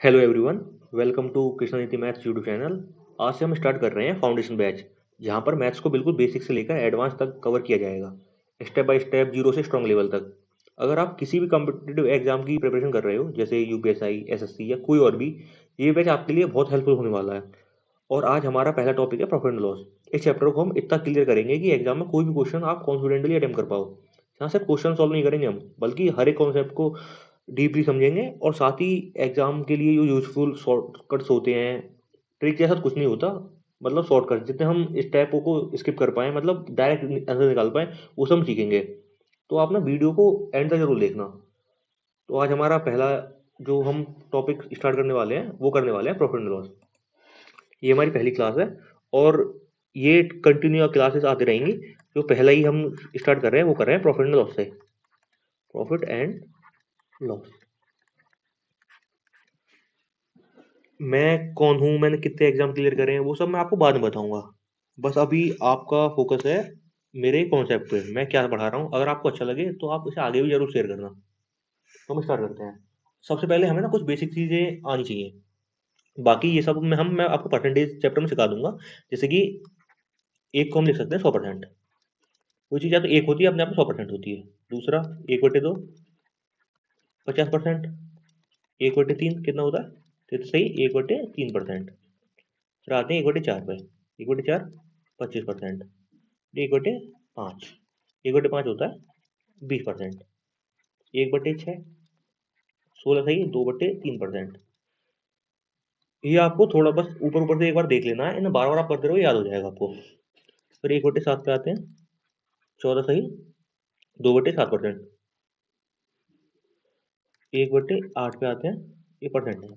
Hello everyone, welcome to Krishnaniti maths YouTube channel. आज से हम स्टार्ट कर रहे हैं फाउंडेशन बैच, जहां पर मैथ्स को बिल्कुल बेसिक से लेकर एडवांस तक कवर किया जाएगा, स्टेप बाय स्टेप, जीरो से स्ट्रॉन्ग लेवल तक। अगर आप किसी भी कॉम्पिटिटिव एग्जाम की प्रिपरेशन कर रहे हो, जैसे यूपीएसआई, एसएससी या कोई और भी, ये बैच आपके लिए बहुत हेल्पफुल होने वाला है। और आज हमारा पहला टॉपिक है प्रॉफिट एंड लॉस। इस चैप्टर को हम इतना क्लियर करेंगे कि एग्जाम में कोई भी क्वेश्चन आप कॉन्फिडेंटली अटेम्प्ट कर पाओ। यहाँ सिर्फ क्वेश्चन सॉल्व नहीं करेंगे हम, बल्कि हर एक कॉन्सेप्ट को डीपली समझेंगे, और साथ ही एग्जाम के लिए जो यूजफुल शॉर्टकट्स होते हैं, ट्रिक जैसा कुछ नहीं होता। मतलब शॉर्टकट जितने हम स्टेपों को स्किप कर पाए, मतलब डायरेक्ट आंसर निकाल पाए, वो सब हम सीखेंगे। तो आप ना वीडियो को एंड तक जरूर देखना। तो आज हमारा पहला जो हम टॉपिक स्टार्ट करने वाले हैं, वो करने वाले हैं प्रॉफिट एंड लॉस। ये हमारी पहली क्लास है, और ये कंटिन्यू क्लासेस आती रहेंगी। जो पहला ही हम स्टार्ट कर रहे हैं, वो कर रहे हैं प्रॉफिट एंड लॉस से। Profit and loss. मैं कौन हूँ, मैंने कितने एग्जाम क्लियर करे हैं, वो सब मैं आपको बाद में बताऊंगा। बस अभी आपका फोकस है मेरे कॉन्सेप्ट पे, मैं क्या पढ़ा रहा हूँ। अगर आपको अच्छा लगे तो आप इसे आगे भी जरूर शेयर करना। तो हम स्टार्ट करते हैं। सबसे पहले हमें ना कुछ बेसिक चीजें आनी चाहिए। बाकी ये सब मैं आपको परसेंटेज चैप्टर में सिखा दूंगा। जैसे कि एक को हम लिख सकते हैं 100%। कोई चीज़ या तो एक होती है, अपने आप में 100% होती है। दूसरा, एक बटे दो 50%। एक बटे तीन कितना होता है? तो सही, 1/3%। फिर आते हैं 1/4 पे। 1/4 25%। एक बटे पाँच, 1/5 होता है 20%। 1/6 16 सही, 2/3%। ये आपको थोड़ा बस ऊपर ऊपर से एक बार देख लेना है, इन्हें बार बार आप करते रहो, याद हो जाएगा आपको। फिर 1/7 पे आते हैं, 14 सही, 2/7%। 1/8 पे आते हैं, ये परसेंट है,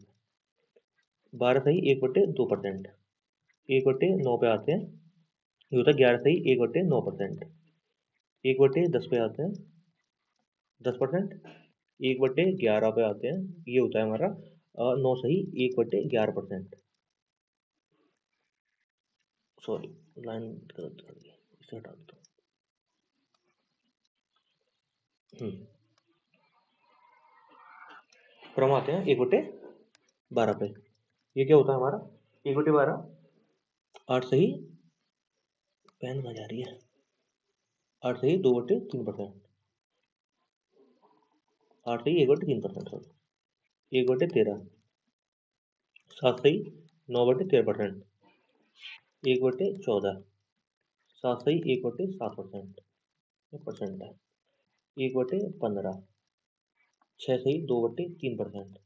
12 सही, 1/2%। 1/9 पे आते हैं, ये होता है 11 सही, 1/9%। 1/10 पे आते हैं, 10%। 1/11 पे आते हैं, ये होता है हमारा 9 सही, 1/11%। सॉरी, लाइन गलत कर दी, इसे हटा देता हूँ। फिर हम आते हैं 1/12 पे। ये क्या होता है हमारा? 1/12, 8 सही, पेन कहाँ जा रही है, 8 सही, 2/3%। 8 सही, 1/3%। सॉरी, 1/13, 7 सही, 9/13%। 1/14, 7 सही, 1/7%। ये परसेंट है। 1/15, 6 सही, 2/3%।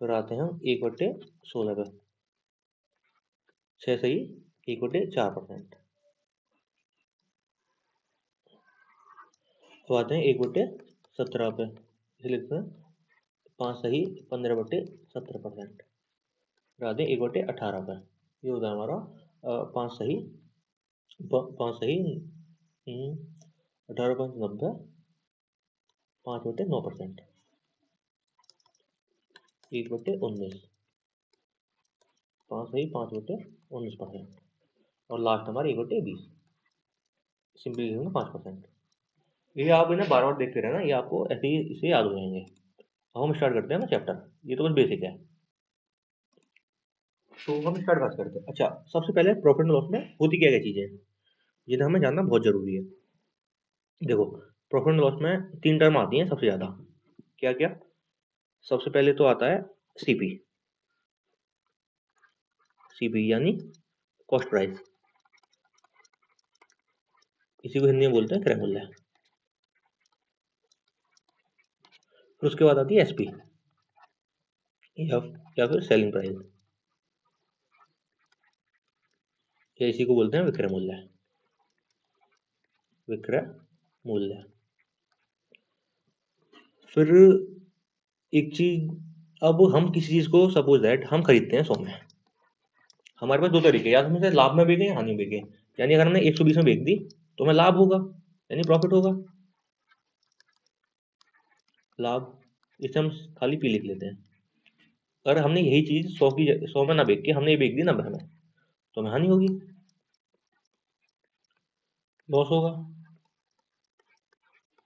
फिर आते हैं हम 1/16 पे, 6 सही, 1/4%। तो आते हैं 1/17 पे, इसे लिखते हैं 5 सही, 15/17%। फिर आते हैं 1/18 पे, ये होता है हमारा 5 सही, 5 सही, 18/90, 5/9%। 1/19, 5 सही, 5/19%। और लास्ट हमारा 1/20, सिंपली लिखेंगे 5%। ये आप इन्हें बार बार देखते रहना, ये आपको ऐसे ही इसे याद हो जाएंगे। अब हम स्टार्ट करते हैं ना चैप्टर। ये तो बस बेसिक है, तो हम स्टार्ट बात करते हैं। अच्छा, सबसे पहले प्रॉफिट एंड लॉस में होती क्या क्या चीजें हैं, जिन्हें हमें जानना बहुत जरूरी है। देखो, प्रॉफिट एंड लॉस में तीन टर्म आती हैं सबसे ज्यादा। क्या क्या? सबसे पहले तो आता है सीपी। सीपी यानी कॉस्ट प्राइस, इसी को हिंदी में बोलते हैं क्रय मूल्य। फिर उसके बाद आती है एसपी, या या फिर सेलिंग प्राइस, या इसी को बोलते हैं विक्रय मूल्य। विक्रय मूल्य। फिर एक चीज, अब हम किसी चीज को सपोज दैट हम खरीदते हैं 100 में। हमारे पास दो तरीके, या तो हम इसे लाभ में बेचें या हानि में बेचें। यानी अगर हमने 120 में बेच दी तो हमें लाभ होगा, यानी प्रॉफिट होगा, लाभ। इसे हम खाली पी लिख लेते हैं। अगर हमने यही चीज 100 में ना बेच के हमने ये बेच दी 90 में, तो हमें हानि होगी, लॉस होगा।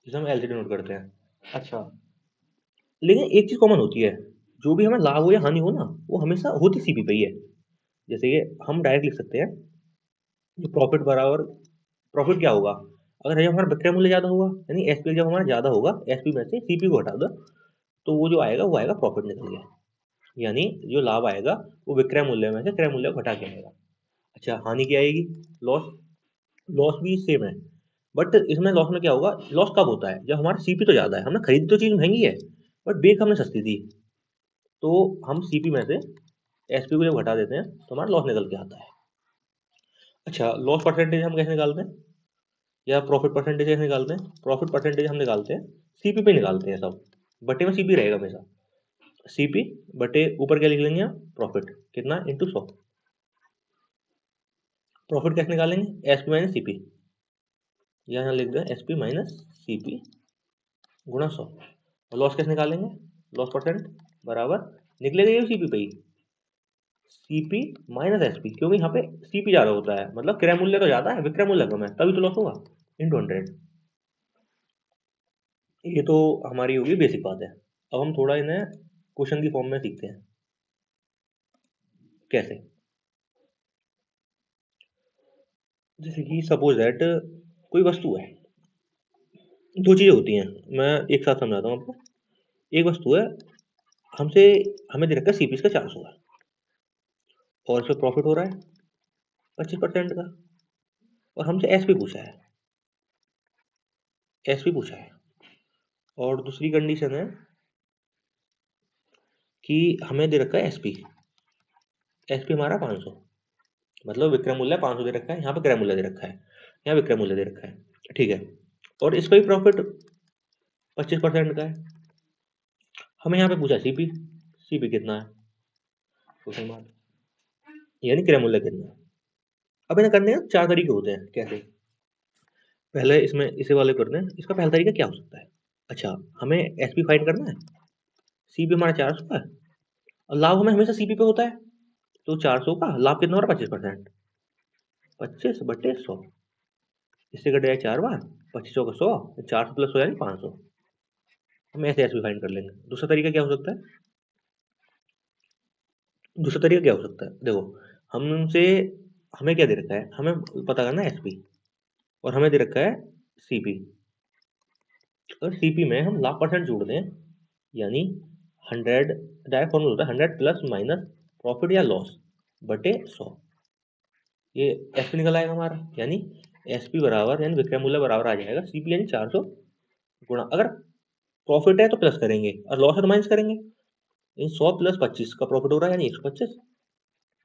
इसे हम एलसीडी नोट करते हैं। अच्छा, लेकिन एक चीज कॉमन होती है, जो भी हमें लाभ हो या हानि हो ना, वो हमेशा होती सीपी पे ही है। जैसे ये हम डायरेक्ट लिख सकते हैं, जो प्रॉफिट बराबर, प्रॉफिट क्या होगा, अगर ये हमारा विक्रय मूल्य ज़्यादा होगा, यानी एसपी जब हमारा ज़्यादा होगा, एसपी में से सीपी को हटा दो, तो वो जो आएगा वो आएगा प्रॉफिट निकल गया, यानी जो लाभ आएगा वो विक्रय मूल्य में से क्रय मूल्य को घटा के आएगा। अच्छा, हानि क्या आएगी, लॉस। लॉस भी सेम है, बट इसमें लॉस में क्या होगा, लॉस कब होता है, जब हमारा सीपी तो ज़्यादा है, हमने खरीदी तो चीज़ महंगी है बट बेच हमने सस्ती दी, तो हम सीपी में से एसपी को जब घटा देते हैं तो हमारा लॉस निकल के आता है। अच्छा, लॉस परसेंटेज हम कैसे निकालते हैं, या प्रॉफिट परसेंटेज कैसे निकालते हैं, प्रॉफिट परसेंटेज हम निकालते हैं सीपी पे निकालते हैं, सब बटे में सीपी रहेगा हमेशा, सीपी बटे ऊपर क्या लिख लेंगे आप, प्रॉफिट कितना इंटू 100। प्रॉफिट कैसे निकालेंगे, एसपी माइनस सीपी, यहाँ लिख दें एसपी माइनस सीपी गुणा 100। लॉस कैसे निकालेंगे, लॉस परसेंट बराबर निकलेगा ये सीपी पे ही, सीपी माइनस एसपी, क्योंकि यहाँ पे सीपी ज्यादा होता है, मतलब क्रय मूल्य तो ज्यादा है, विक्रय मूल्य कम है, तभी तो लॉस होगा, इंटू 100। ये तो हमारी होगी बेसिक बात है। अब हम थोड़ा इन्हें क्वेश्चन की फॉर्म में सीखते हैं कैसे। जैसे कि सपोज दैट कोई वस्तु है, दो चीजें होती हैं, मैं एक साथ समझाता हूँ आपको। एक वस्तु है, हमसे हमें दे रखा है सीपी इसका 400 है, और इसमें प्रॉफिट हो रहा है 25% का, और हमसे एसपी पूछा है, एसपी पूछा है। और दूसरी कंडीशन है कि हमें दे रखा है एसपी, एसपी हमारा 500, मतलब विक्रय मूल्य 500 दे रखा है, यहाँ पे क्रय मूल्य दे रखा है, यहाँ विक्रय मूल्य दे रखा है, ठीक है। और इसका भी प्रॉफिट 25% का है, हमें यहाँ पे पूछा सीपी, सीपी कितना है, क्वेश्चन मार्क, यानी क्रय मूल्य कितना है। अब इन्हें करने हैं 4 तरीके होते हैं, कैसे। पहले इसमें इसे वाले करते हैं, इसका पहला तरीका क्या हो सकता है। अच्छा, हमें एसपी फाइंड करना है, सीपी हमारा 400 है, और लाभ हमें हमेशा सीपी पे होता है, तो 400 का लाभ कितना हो रहा है, 25%, 25/100, इससे कट जाए 4 बार, 25 का 100, 400 प्लस 100 यानी 500। हम ऐसे एसपी फाइंड कर लेंगे। दूसरा तरीका क्या हो सकता है, दूसरा तरीका क्या हो सकता है, देखो हमसे हमें क्या दे रखा है, हमें पता करना है एसपी, और हमें दे रखा है सीपी, और सीपी में हम लाभ परसेंट जोड़ दें, यानी 100, डायरेक्ट फॉर्मूला होता है 100 प्लस माइनस प्रॉफिट या लॉस बटे 100, ये एसपी निकल आएगा हमारा, यानी एसपी बराबर, यानी विक्रय मूल्य बराबर आ जाएगा सीपी यानी 400 गुणा, अगर प्रॉफिट है तो प्लस करेंगे और लॉस है तो माइनस करेंगे, इन 100 प्लस 25 का प्रॉफिट हो रहा है, यानी 125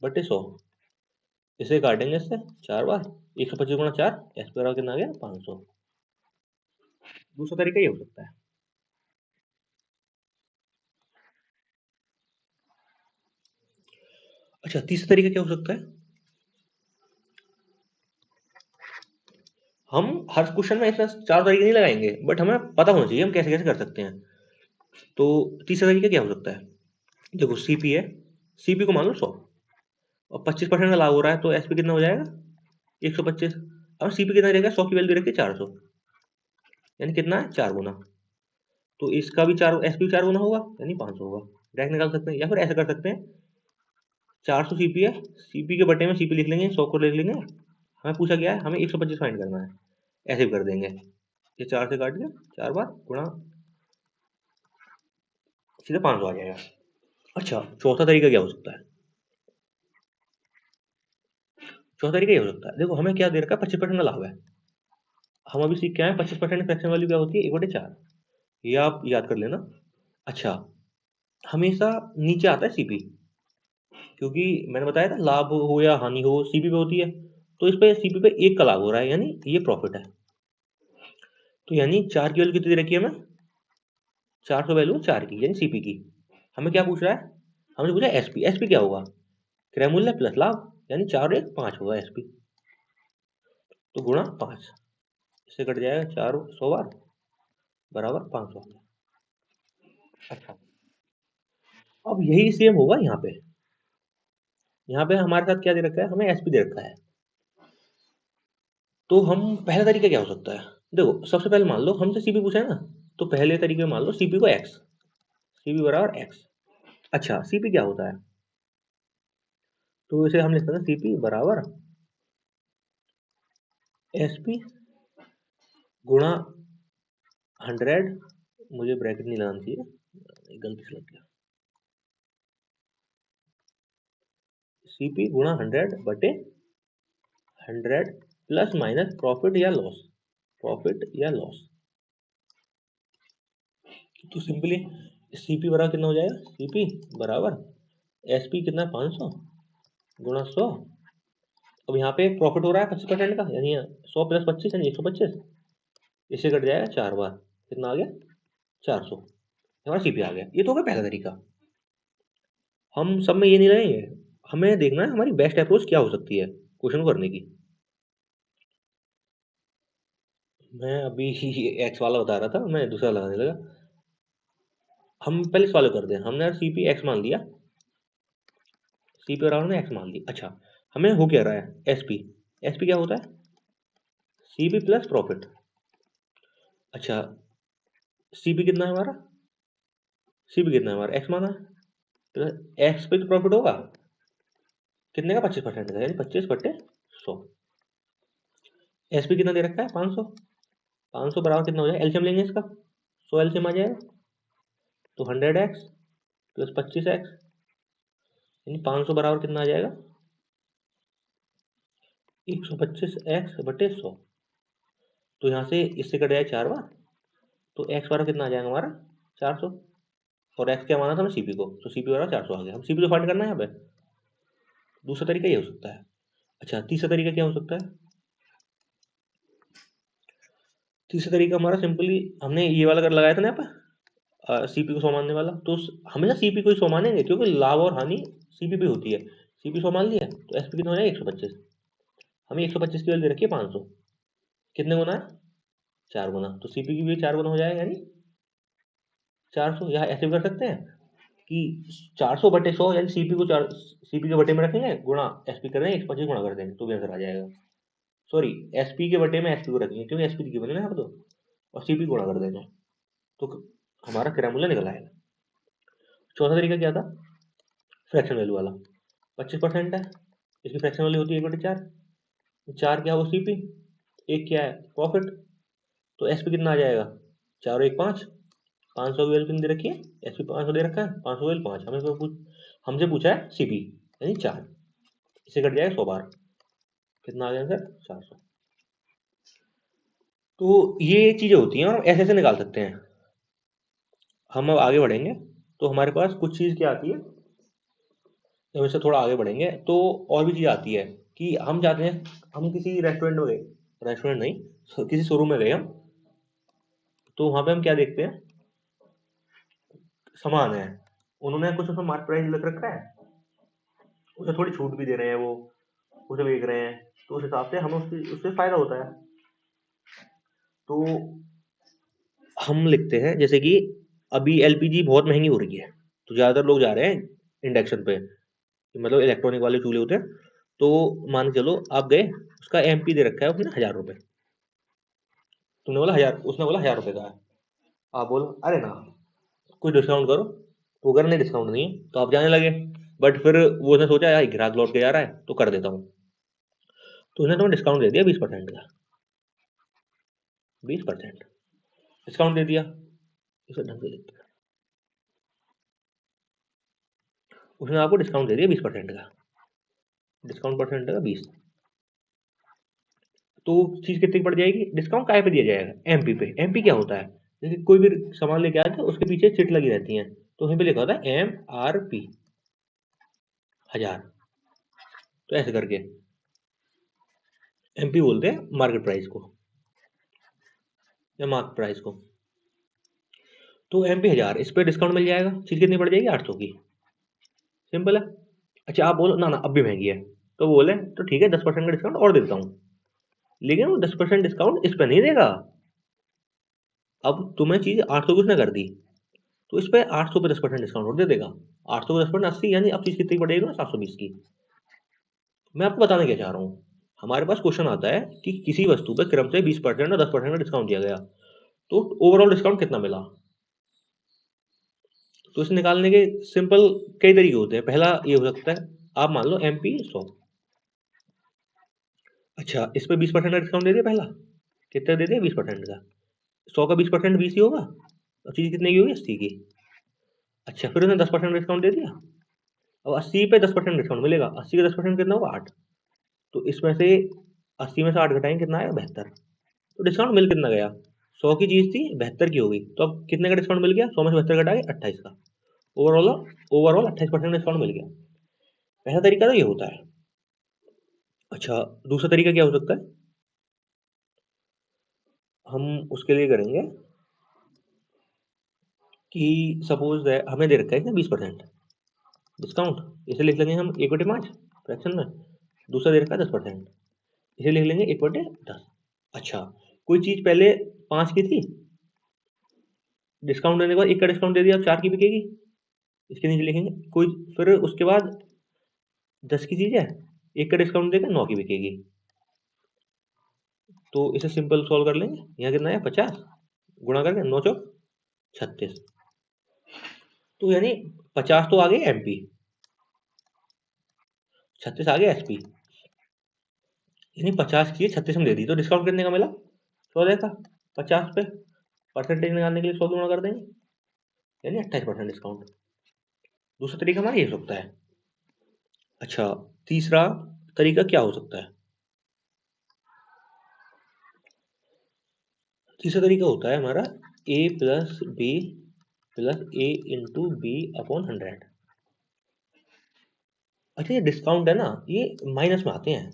बटे 100, इसे काटेंगे इससे 4 बार, 125 गुणा 4, एसपी बराबर कितना आ गया 500। दूसरा तरीका ये हो सकता है। अच्छा, तीसरा तरीका क्या हो सकता है, हम हर क्वेश्चन में ऐसा 4 तरीके नहीं लगाएंगे, बट हमें पता होना चाहिए हम कैसे कैसे कर सकते हैं। तो तीसरा तरीका क्या हो सकता है, देखो सीपी है, सीपी को मान लो 100, और 25% का लाभ हो रहा है, तो एसपी कितना हो जाएगा 125, और सीपी कितना रहेगा, 100 की वैल्यू रखी 400, यानी कितना है 4 गुना, तो इसका भी 4, एसपी 4 गुना होगा, यानी 500 होगा, डायरेक्ट निकाल सकते हैं, या फिर ऐसा कर सकते हैं 400 सीपी है, सीपी के बटे में सीपी लिख लेंगे, 100 को लिख लेंगे, हमें पूछा गया है हमें 125 फाइंड करना है, ऐसे भी कर देंगे, ये 4 से काट के 4 बार गुणा, सीधे 500 आ जाएगा। अच्छा, चौथा तरीका क्या हो सकता है, चौथा तरीका ये हो सकता है, देखो हमें क्या दे रखा है, 25% का लाभ है, हम अभी सीख के आए 25% फ्रैक्शन वैल्यू क्या होती है, 1/4, ये आप याद कर लेना। अच्छा, हमेशा नीचे आता है सीपी, क्योंकि मैंने बताया था लाभ हो या हानि हो सीपी पे होती है, तो इस पे सीपी पे 1 का लाभ हो रहा है, यानी ये प्रॉफिट है, तो यानी 4 की वैल्यू कितनी दे रखी है हमें, 400 वैल्यू 4 की, यानी सीपी की। हमें क्या पूछ रहा है, हमने पूछा एसपी, एसपी क्या होगा, क्रय मूल्य प्लस लाभ, यानी 4 और 1 5 होगा एसपी, तो गुणा 5, इससे कट जाएगा 4 100 बार बराबर 500। अच्छा, अब यही सेम होगा यहाँ पे, यहाँ पे हमारे साथ क्या दे रखा है, हमें एसपी दे रखा है, तो हम पहला तरीका क्या हो सकता है, देखो सबसे पहले मान लो हमसे सीपी पूछा है ना, तो पहले तरीके में मान लो सीपी को एक्स, सीपी बराबर एक्स, अच्छा, सीपी क्या होता है? तो इसे हम लिखते हैं सीपी बराबर एसपी गुणा 100, मुझे ब्रैकेट नहीं लगाना चाहिए, गलती से लग गया, सीपी गुणा 100 बटे 100 प्लस माइनस प्रॉफिट या लॉस, प्रॉफिट या लॉस। तो सिंपली सीपी बराबर कितना हो जाएगा? सीपी बराबर एसपी कितना, 500 गुणा 100। अब यहाँ पे प्रॉफिट हो रहा है 25% का, यानी 100 प्लस 25 यानी 125, इससे कट जाएगा 4 बार, कितना आ गया? 400, हमारा सीपी आ गया। ये तो हो गया पहला तरीका। हम सब में ये नहीं रहेंगे, हमें देखना है हमारी बेस्ट अप्रोच क्या हो सकती है क्वेश्चन को करने की। मैं अभी एक्स वाला बता रहा था, मैं दूसरा लगाने लगा। हम पहले इस वाले कर दें, हमने सीपी एक्स मान लिया, सीपी बराबर में एक्स मान लिया। अच्छा, हमें हो क्या रहा है? एसपी, एसपी क्या होता है? CP plus profit. अच्छा, सीपी कितना है हमारा? सीपी कितना है हमारा? एक्स माना है, प्लस एक्स पे तो प्रॉफिट होगा कितने का? 25% का, यानी 25 बटे 100। एसपी कितना दे रखा है? 500, 500 बराबर कितना हो जाएगा? एलसीएम लेंगे इसका, 100 एलसीएम आ जाएगा, तो 100x प्लस 25x, यानी 500 बराबर कितना आ जाएगा? 125x बटे 100। तो यहाँ से इससे कट जाए 4 बार, तो x बराबर कितना आ जाएगा हमारा? 400, और x क्या माना था ना सीपी को, तो सीपी बराबर 400 आ गया। हम सीपी तो फाइंड करना है यहाँ पे। दूसरा तरीका ये हो सकता है। अच्छा, तीसरा तरीका क्या हो सकता है? तीसरा तरीका हमारा सिंपली, हमने ये वाला कर लगाया था ना यहाँ पे सीपी को 100 मानने वाला, तो हमेशा सीपी को ही 100 मानेंगे, क्योंकि लाभ और हानि सीपी पे होती है। सीपी 100 मान लिया, तो एसपी कितना हो जाएगा? 125। हमें 125 की वैल्यू दे रखी है 500, कितने गुना है? 4 गुना, तो सीपी की भी 4 गुना हो जाएगा, यानी 400। यहाँ ऐसे भी कर सकते हैं कि 400 बटे 100, यानी सीपी को सीपी के बटे में रखेंगे, गुणा एसपी कर देंगे, 125 गुणा कर देंगे, तो भी आंसर आ जाएगा। सॉरी, एसपी के बटे में एसपी को रखेंगे, क्योंकि एसपी की बने ना यहाँ पर, तो और सीपी गुणा कर देंगे, तो हमारा क्रय मूल्य निकल आएगा। चौथा तरीका क्या था? फ्रैक्शन वैल्यू वाला। 25% है, इसकी फ्रैक्शन वैल्यू होती है 1/4, 4 क्या है वो सीपी, एक क्या है प्रॉफिट, तो एसपी कितना आ जाएगा? 4 और 1 5, 500 की वैल्यू कितनी दे रखी है? एसपी 500 दे रखा है, 500 वैल्यू 5, हमसे पूछा है सीपी यानी 4, इसे कट जाएगा 100 बार, कितना आ गया सर? 400। तो ये चीजें होती हैं और ऐसे ऐसे निकाल सकते हैं। हम अब आगे बढ़ेंगे तो हमारे पास कुछ चीज क्या आती है, जब इससे थोड़ा आगे बढ़ेंगे तो और भी चीज आती है कि हम जाते हैं, हम किसी रेस्टोरेंट में गए, रेस्टोरेंट नहीं, किसी शोरूम में गए हम, तो वहां पे हम क्या देखते हैं? सामान है, उन्होंने कुछ उसमें मार्केट प्राइस लिख रखा है, उसे थोड़ी छूट भी दे रहे हैं, वो उसे बेच रहे हैं, तो उस हिसाब से हमें उससे फायदा होता है। तो हम लिखते हैं जैसे कि अभी एलपीजी बहुत महंगी हो रही है, तो ज्यादातर लोग जा रहे हैं इंडक्शन पे, मतलब इलेक्ट्रॉनिक वाले चूल्हे होते हैं। तो मान के चलो आप गए, उसका एमपी दे रखा है उसने 1000 रुपये, तुमने बोला 1000, उसने बोला 1000 रुपये का है, आप बोलो अरे ना कुछ डिस्काउंट करो, तो अगर नहीं डिस्काउंट नहीं है तो आप जाने लगे। बट फिर वो उसने सोचा यार ग्राहक लौट के जा रहा है तो कर देता हूँ, तो उसने तुम्हें डिस्काउंट दे दिया 20% का, 20% डिस्काउंट दे दिया। इसे ढंग से लिखते हैं, उसने आपको डिस्काउंट दे दिया 20% का, डिस्काउंट परसेंट का 20, तो चीज कितनी पड़ जाएगी? डिस्काउंट काय पे दिया जाएगा? एमपी पे। एमपी क्या होता है? जैसे कोई भी सामान लेके आते हैं उसके पीछे चिट लगी रहती है, तो वहीं पे लिखा होता है MRP 1000, तो ऐसे करके एमपी बोलते हैं मार्केट प्राइस को या मार्केट प्राइस को। तो एमपी 1000, इस पे डिस्काउंट मिल जाएगा, चीज कितनी पड़ जाएगी? 800 की, सिंपल है। अच्छा आप बोलो ना ना अब भी महंगी है, तो बोले तो ठीक है 10% का डिस्काउंट और देता हूँ, लेकिन वो 10% डिस्काउंट इस पे नहीं देगा। अब तुम्हें चीज 800 की उसने कर दी, तो इस पे 800 पे 10% डिस्काउंट और दे देगा, 800 पे 10% 80, यानी अब चीज कितनी पड़ेगी ना? 720 की। मैं आपको बताना क्या चाह रहा हूँ, हमारे पास क्वेश्चन आता है कि किसी वस्तु पे क्रम से 20% और 10% का डिस्काउंट दिया गया, तो ओवरऑल डिस्काउंट कितना मिला? तो इसे निकालने के सिंपल कई तरीके होते हैं। पहला ये हो सकता है, आप मान लो MP 100। अच्छा, इस पे 20% का डिस्काउंट दे दिया पहला। कितना दे दिया? 20% का। 100 का 20% 20 ही होगा, और चीज कितने की होगी? 80 की। अच्छा, फिर उसने 10% डिस्काउंट दे दिया। अब 80 पे 10% डिस्काउंट मिलेगा। 80 का 10% कितना होगा? 8। तो इसमें से 80 में से 8 घटाएंगे, कितना आएगा? 72। तो डिस्काउंट मिल कितना गया? 100 की चीज थी, 72 की हो गई। तो अब कितने का डिस्काउंट मिल गया? 100 में से 72 घटा के 28 का। ओवरऑल ओवरऑल 28% डिस्काउंट मिल गया। पहला तरीका तो ये होता है। अच्छा, दूसरा तरीका क्या हो सकता है? हम उसके लिए करेंगे कि सपोज हमें दे रखा है ना 20% डिस्काउंट, इसे लिख लेंगे हम 1/5 फ्रैक्शन में। दूसरा दे रखा है 10%, इसे लिख लेंगे 1/10। अच्छा, कोई चीज पहले 5 की थी, डिस्काउंट देने के बाद 1 का डिस्काउंट दे दिया, अब 4 की बिकेगी। इसके नीचे लिखेंगे कोई, फिर उसके बाद 10 की चीज है, 1 का डिस्काउंट देकर 9 की बिकेगी। तो इसे सिंपल सॉल्व कर लेंगे। यहाँ कितना है? 50 गुणा करके 9 चौक 36। तो यानी 50 तो आ गए MP, 36 आ गया SP। यानी 50 की 36 में दे दी, तो डिस्काउंट कितने का मिला? 16 का। 50 पे परसेंटेज निकालने के लिए 100 गुणा कर देंगे, यानी 28% डिस्काउंट। दूसरा तरीका हमारा ये हो सकता है। अच्छा, तीसरा तरीका क्या हो सकता है? तीसरा तरीका होता है हमारा A plus B plus A into B upon 100। अच्छा, ये डिस्काउंट है ना, ये माइनस में आते हैं।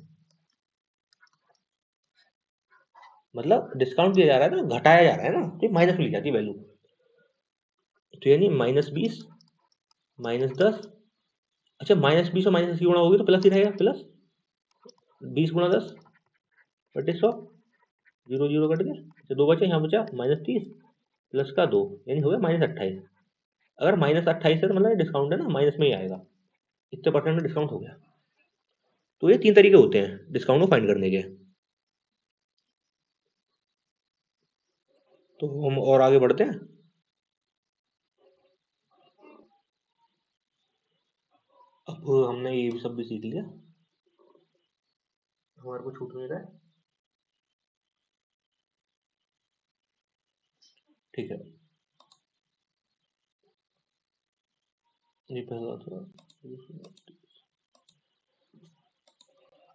मतलब डिस्काउंट दिया जा रहा है ना, घटाया जा रहा है ना, तो माइनस में ली जाती है वैल्यू। तो यानी -20 -10। अच्छा, -20 और -10 की गुणा होगी तो प्लस ही रहेगा, प्लस 20 गुणा 10 बटे 100। 0 0 कट गया। अच्छा, 2 बचे, यहाँ बचा -30 प्लस का 2, यानी हो गया -28। अगर -28 है तो मतलब डिस्काउंट है ना, माइनस में ही आएगा। इतने परसेंट में डिस्काउंट हो गया। तो ये 3 तरीके होते हैं डिस्काउंट को फाइंड करने के। तो हम और आगे बढ़ते हैं। अब हमने ये भी सब भी सीख लिया, हमारे को छूट नहीं रहा है। ठीक है, ये पहला था।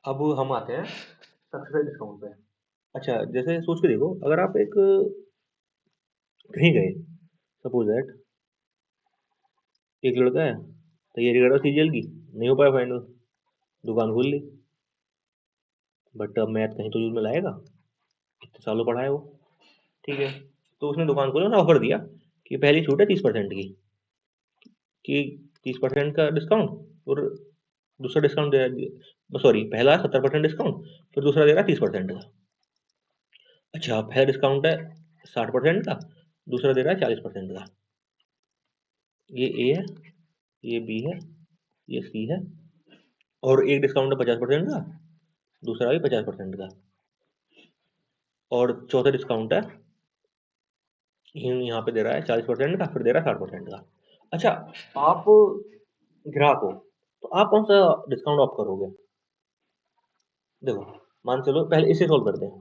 अब हम आते हैं सक्सेस डिस्काउंट पे। अच्छा, जैसे सोच के देखो, अगर आप एक कहीं गए, सपोज दैट एक लड़का है, तैयारी कर रहा है सीजीएल की, नहीं हो पाया फाइनल, दुकान खोल ली। बट अब मैथ कहीं तो यूज में लाएगा, इतने सालों पढ़ा है वो। ठीक है, तो उसने दुकान खोला, उसने ऑफर दिया कि पहली छूट है 30% की, कि 30% का डिस्काउंट, और दूसरा डिस्काउंट दे रहा, सॉरी, पहला 70% डिस्काउंट, फिर दूसरा दे रहा है 30% का। अच्छा, पहला डिस्काउंट है 60% का, दूसरा दे रहा है 40% का। ये ए है, ये बी है, ये सी है, और एक डिस्काउंट है 50% का, दूसरा भी 50% का, और चौथा डिस्काउंट है यहाँ पे दे रहा है 40% का, फिर दे रहा है 60% का। अच्छा, आप ग्राहक हो, तो आप कौन सा डिस्काउंट ऑफ करोगे? देखो, मान चलो पहले इसे सोल्व करते हैं।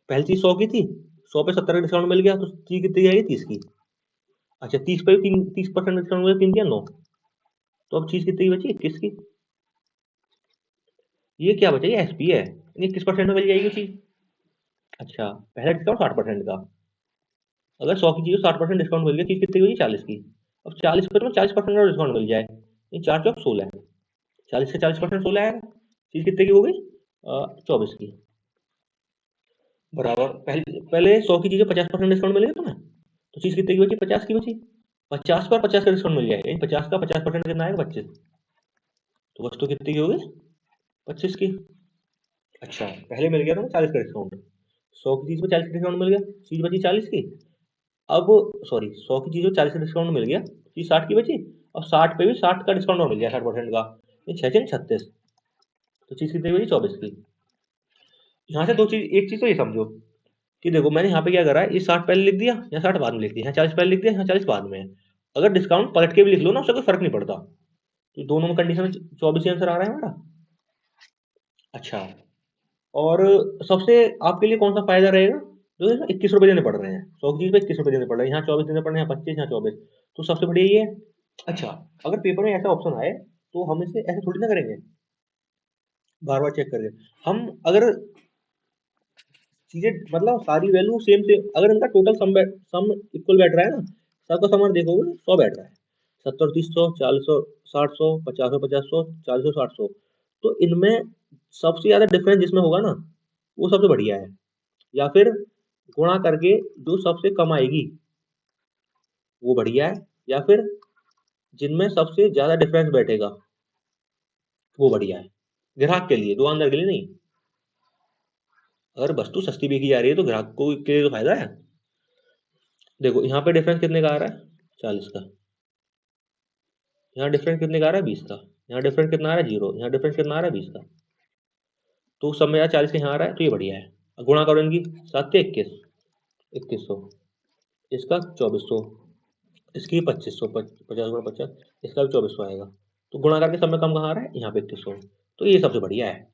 पहली चीज 100 की थी, 100 पे 70 का डिस्काउंट मिल गया, तो चीज कितनी आएगी? 30 की। अच्छा, 30 पे भी 30% डिस्काउंट मिल गया, 3 दिया 9, तो अब चीज कितनी बची? 21 की। ये क्या बचा? ये एसपी है, ये किस परसेंट में मिल जाएगी चीज? अच्छा, पहला डिस्काउंट 60% का, अगर 100 की चीज 60% डिस्काउंट मिल गया, चीज कितनी बची? 40 की। अब 40 पे तो 40% का डिस्काउंट मिल जाए, ये 4 चौक 16, 40 से 40% 16 आएगा, चीज कितने की हो गई? 24 की। बराबर पहले पहले 100 की चीजें 50% डिस्काउंट मिलेगा तुम्हें, तो चीज कितने की बची? 50 की बची। 50 पर 50 का डिस्काउंट मिल जाएगा, यानी 50 का 50% कितना आएगा? 25। तो वस्तु कितनी की हो गई? 25 की। अच्छा, पहले मिल गया तुम्हें 40 का डिस्काउंट, 100 की चीज पे 40 का डिस्काउंट मिल गया, चीज बची 40 की। अब सॉरी, 100 की चीज पे 40 का डिस्काउंट मिल गया, चीज 60 की बची। अब 60 पे भी 60 का डिस्काउंट और मिल गया, 60% का, ये 6 36, तो चीज कितनी बची? 24 की। यहाँ से दो चीज, एक चीज तो ये समझो कि देखो मैंने यहाँ पे क्या करा है, ये 60 पहले लिख दिया, यहाँ 60 बाद में लिख दिया, यहाँ 40 पहले लिख दिया, यहाँ 40 बाद में है। अगर डिस्काउंट पलट के भी लिख लो ना, उससे कोई फर्क नहीं पड़ता। तो दोनों में कंडीशन में 24 ही आंसर आ रहा है हमारा। अच्छा, और सबसे आपके लिए कौन सा फायदा रहेगा, जो 21 रुपए देने पड़ रहे हैं, 100 की चीज पे 21 रुपए देने पड़ रहे हैं, यहाँ 24 देने पड़ रहे हैं, यहाँ 25, यहाँ 24, तो सबसे बढ़िया ये है। अच्छा, अगर पेपर में ऐसा ऑप्शन आए तो हम इसे ऐसे थोड़ी ना करेंगे बार बार चेक करके। हम अगर चीजें मतलब सारी वैल्यू सेम से, अगर इनका टोटल सम इक्वल बैठ रहा है ना, सबका सम देखोगे 100 बैठ रहा है, 70 30 100 40 100 60 100 50 50 100 40 60 100, तो इनमें सबसे ज्यादा डिफरेंस जिसमें होगा ना, वो सबसे बढ़िया है। या फिर गुणा करके जो सबसे कम आएगी वो बढ़िया है, या फिर जिनमें सबसे ज्यादा डिफरेंस बैठेगा वो बढ़िया है, ग्राहक के लिए, दुकानदार के लिए नहीं। अगर वस्तु सस्ती बेची जा रही है तो ग्राहक को के लिए तो फायदा है। देखो यहाँ पे डिफरेंस कितने का आ रहा है, 40 का। यहाँ डिफरेंस कितने का आ रहा है, 20 का। यहाँ डिफरेंस कितना आ रहा है, 0। यहाँ डिफरेंस कितना आ रहा है, 20 का। तो सब में 40 का यहाँ आ रहा है, तो ये बढ़िया है। गुणा करो इनकी, 7 के 21, 2100, इसका 2400, इसकी 2500, 50 गुणा 50, इसका भी 2400 आएगा। तो गुणा करके सब में कम कहाँ आ रहा है, यहाँ पे 2100। तो ये सबसे बढ़िया है।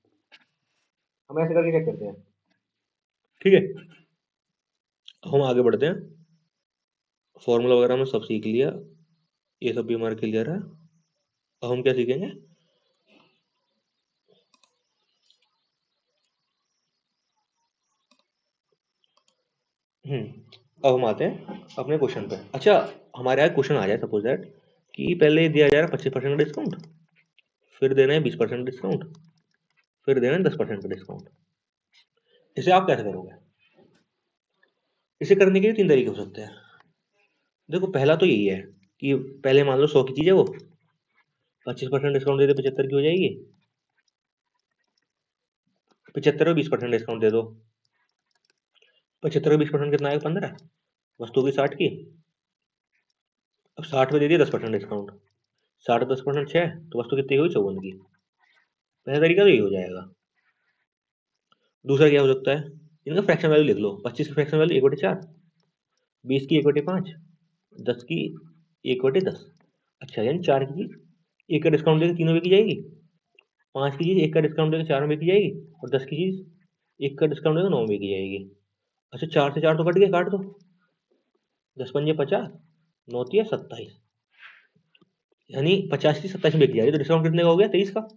हम ऐसे करके चेक करते हैं, ठीक है। हम आगे बढ़ते हैं। फॉर्मूला वगैरह में सब सीख लिया, ये सब भी हमारा क्लियर है। अब हम क्या सीखेंगे, अब हम आते हैं अपने क्वेश्चन पे। अच्छा, हमारे यहाँ क्वेश्चन आ जाए सपोज दैट कि पहले दिया जा रहा है 25% का डिस्काउंट, फिर देना है 20% डिस्काउंट, फिर देना है 10% का डिस्काउंट। इसे आप कैसे करोगे? इसे करने के लिए 3 तरीके हो सकते हैं। देखो, पहला तो यही है कि पहले मान लो 100 की चीज है, वो 25% डिस्काउंट दे दे, 75 की हो जाएगी। 75 और 20% डिस्काउंट दे दो, 75 और 20% कितना आएगा, 15। वस्तु की 60 की, अब 60 पे दे दिया 10% डिस्काउंट, 60 10% 6, तो वस्तु कितनी हुई, 54 की। पहला तरीका तो यही हो जाएगा। दूसरा क्या हो सकता है, इनका फ्रैक्शन वैल्यू लिख लो। 25 की फ्रैक्शन वैल्यू 1/4, 20 की 1/5, 10 की 1/10। अच्छा, यानी 4 की चीज 1 का डिस्काउंट देकर 3 में बिकी जाएगी, 5 की चीज 1 का डिस्काउंट देकर 4 में बिकी जाएगी, और 10 की चीज 1 का डिस्काउंट देकर 9 में बिकी जाएगी। अच्छा, 4 से 4 तो कट गए, काट दो, 10 पंजे 50, 9 तिया 27, यानी 50 की 27 में बिकी जा रही है, तो डिस्काउंट कितने का हो गया, 23 का।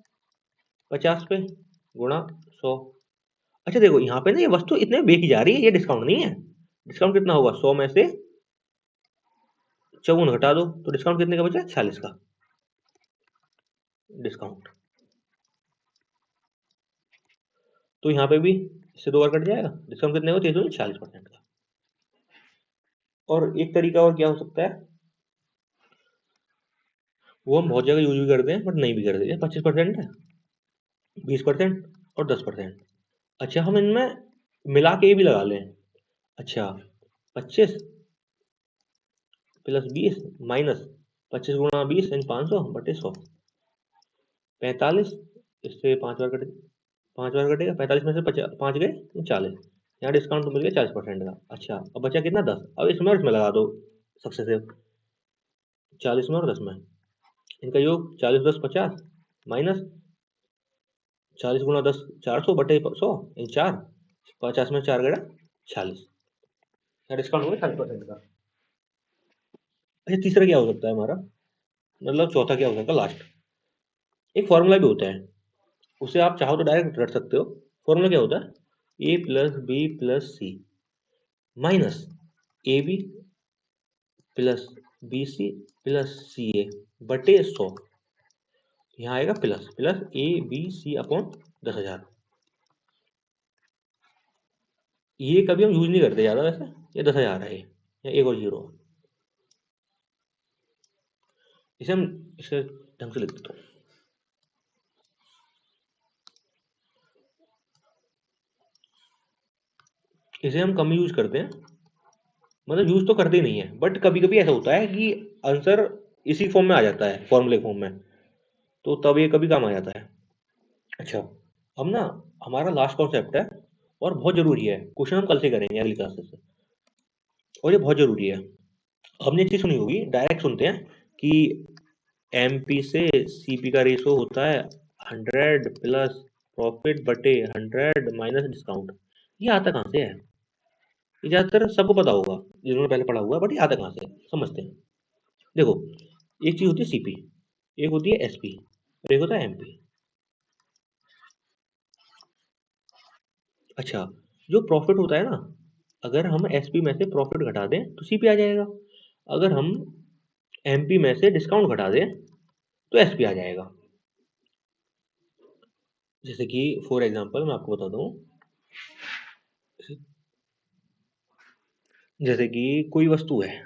50 पे गुणा 100। अच्छा देखो, यहाँ पे ना ये वस्तु इतने में बेची जा रही है, ये डिस्काउंट नहीं है। डिस्काउंट कितना होगा, 100 में से 54 घटा दो, तो डिस्काउंट कितने का बचा, 46 का डिस्काउंट। तो यहाँ पे भी इससे 2 बार कट जाएगा, डिस्काउंट कितने का, 40% का। और एक तरीका और क्या हो सकता है, वो हम बहुत जगह यूज भी करते हैं बट नहीं भी करते। 25% है, 20% और 10%। अच्छा, हम इनमें मिला के भी लगा लें। अच्छा, 25 प्लस 20 माइनस 25 गुणा 20 यानी 500 बटे 100, 45। इससे 5 बार कटेगा, 45 में से 5 गए तो 40। यहाँ डिस्काउंट तो मिल गया 40% का। अच्छा, अब बचा कितना, 10। अब इसमें और इसमें लगा दो सक्सेसिव, 40 में और 10 में, इनका योग 40 10 50 माइनस 40 गुणा 10 400 बटे 100 इन 4, 50 में 4 गड़ा 40, यहाँ डिस्काउंट हो गया 40% का। अच्छा, तीसरा क्या हो सकता है हमारा, मतलब चौथा क्या हो सकता है, लास्ट। एक फॉर्मूला भी होता है, उसे आप चाहो तो डायरेक्ट रट सकते हो। फॉर्मूला क्या होता है, A plus B plus C minus A B plus B C plus C A बटे 100। यहाँ आएगा plus plus A B C upon 10,000। ये कभी हम यूज नहीं करते ज्यादा वैसे, ये 10,000 है, या एक और जीरो। इसे हम इसे ढंग से लिख देते हैं, इसे हम कम यूज करते हैं, मतलब यूज तो करते ही नहीं है, बट कभी कभी ऐसा होता है कि आंसर इसी फॉर्म में आ जाता है, फॉर्मूले फॉर्म में, तो तब ये कभी काम आ जाता है। अच्छा, अब ना हमारा लास्ट कॉन्सेप्ट है, और बहुत जरूरी है, क्वेश्चन हम कल से करेंगे अगली क्लासेस से, और ये बहुत जरूरी है। हमने एक चीज सुनी होगी, डायरेक्ट सुनते हैं कि एमपी से सीपी का रेशो होता है 100 प्लस प्रॉफिट बटे 100 माइनस डिस्काउंट। ये आता कहाँ से है? ये ज्यादातर सबको पता होगा जिन्होंने पहले पढ़ा हुआ है, बट ये आता कहाँ से है? समझते हैं। देखो, एक चीज होती है सीपी, एक होती है एसपी और एक होता है एमपी। अच्छा, जो प्रॉफिट होता है ना, अगर हम एसपी में से प्रॉफिट घटा दें तो सीपी आ जाएगा। अगर हम एमपी में से डिस्काउंट घटा दें तो एसपी आ जाएगा। जैसे कि फॉर एग्जांपल मैं आपको बता दूं, जैसे कि कोई वस्तु है,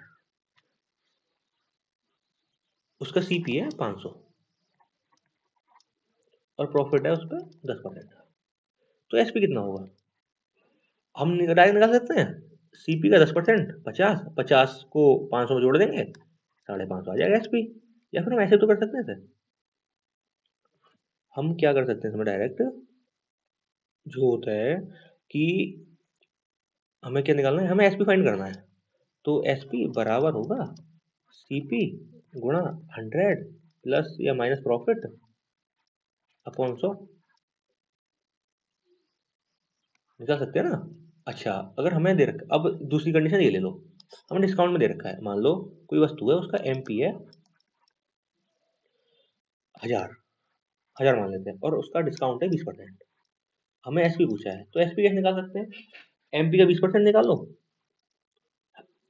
उसका सीपी है 500 और प्रॉफिट है उस पर 10%, तो एसपी कितना होगा? हम डायरेक्ट निकाल सकते हैं। सीपी का 10% 50, 50 को 500 में जोड़ देंगे, 550 आ जाएगा एसपी। या फिर हम ऐसे तो कर सकते हैं सर, हम क्या कर सकते हैं इसमें डायरेक्ट, जो होता है कि हमें क्या निकालना है, हमें एसपी फाइंड करना है। तो एसपी बराबर होगा सीपी गुणा 100 प्लस या माइनस प्रॉफिट अपॉन 100। निकाल सकते हैं ना? अच्छा, अगर हमें दे रखा, अब दूसरी कंडीशन ये ले लो, हमें डिस्काउंट में दे रखा है, मान लो कोई वस्तु है उसका एमपी है 1000, 1000 मान लेते हैं, और उसका डिस्काउंट है 20%। हमें एसपी पूछा है, तो एसपी कैसे निकाल सकते हैं? एमपी का 20% निकालो,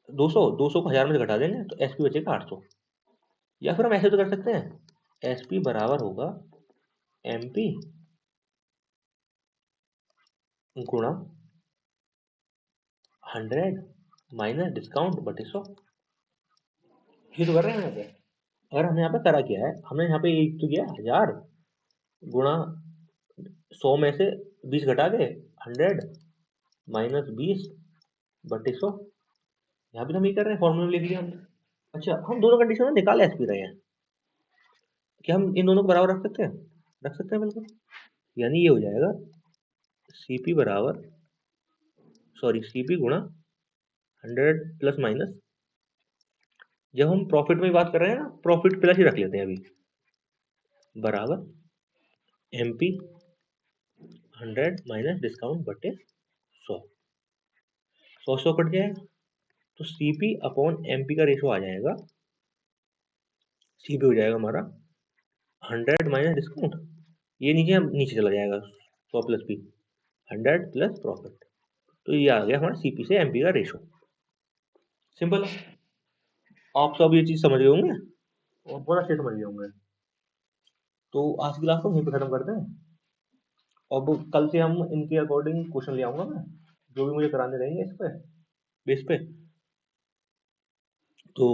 200, 200 को 1000 में से घटा देंगे तो एसपी बचेगा 800। या फिर हम ऐसे तो कर सकते हैं, एसपी बराबर होगा एमपी गुणा 100 माइनस डिस्काउंट बटे 100। ये तो कर रहे हैं यहाँ पे। अगर हमने यहाँ पे करा क्या है, हमने यहाँ पे एक तो किया 1000 गुणा 100 में से 20 घटा के 100 माइनस 20 बटे 100। यहाँ पे तो हम ये कर रहे हैं, फॉर्मूला में लिख दिया हमने। अच्छा, हम दोनों कंडीशन में निकाल एसपी रहे हैं, क्या हम इन दोनों को बराबर रख सकते हैं? रख सकते हैं बिल्कुल। यानी ये हो जाएगा सीपी बराबर, सॉरी सीपी गुणा 100 प्लस माइनस, जब हम प्रॉफिट में बात कर रहे हैं ना, प्रॉफिट प्लस ही रख लेते हैं अभी, बराबर एमपी 100 माइनस डिस्काउंट बटे 100। 100 कट जाएगा तो सीपी अपॉन एमपी का रेशो आ जाएगा, सीपी हो जाएगा हमारा 100 माइनस डिस्काउंट, ये नीचे चला जाएगा 100 प्लस पी, 100 प्लस प्रॉफिट। तो ये आ गया हमारा सीपी से एमपी का रेशो। सिंपल है। आप सब ये चीज समझ गए होंगे और बहुत अच्छे समझ गए होंगे। तो आज की क्लास को यहीं पे खत्म करते हैं। अब कल से हम इनके अकॉर्डिंग क्वेश्चन ले आऊंगा मैं, जो भी मुझे कराने रहेंगे इस पे बेस पे। तो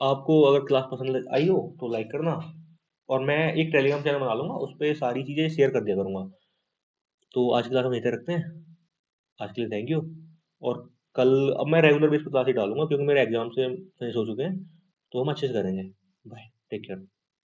आपको अगर क्लास पसंद आई हो तो लाइक करना, और मैं एक टेलीग्राम चैनल बना लूंगा, उस पर सारी चीजें शेयर कर दिया करूंगा। तो आज की क्लास हम यहीं पे रखते हैं। आज के लिए थैंक यू। और कल, अब मैं रेगुलर बेस पे क्लास ही डालूंगा क्योंकि मेरे एग्जाम से फिनिश हो चुके हैं, तो हम अच्छे से करेंगे। Bye, take care.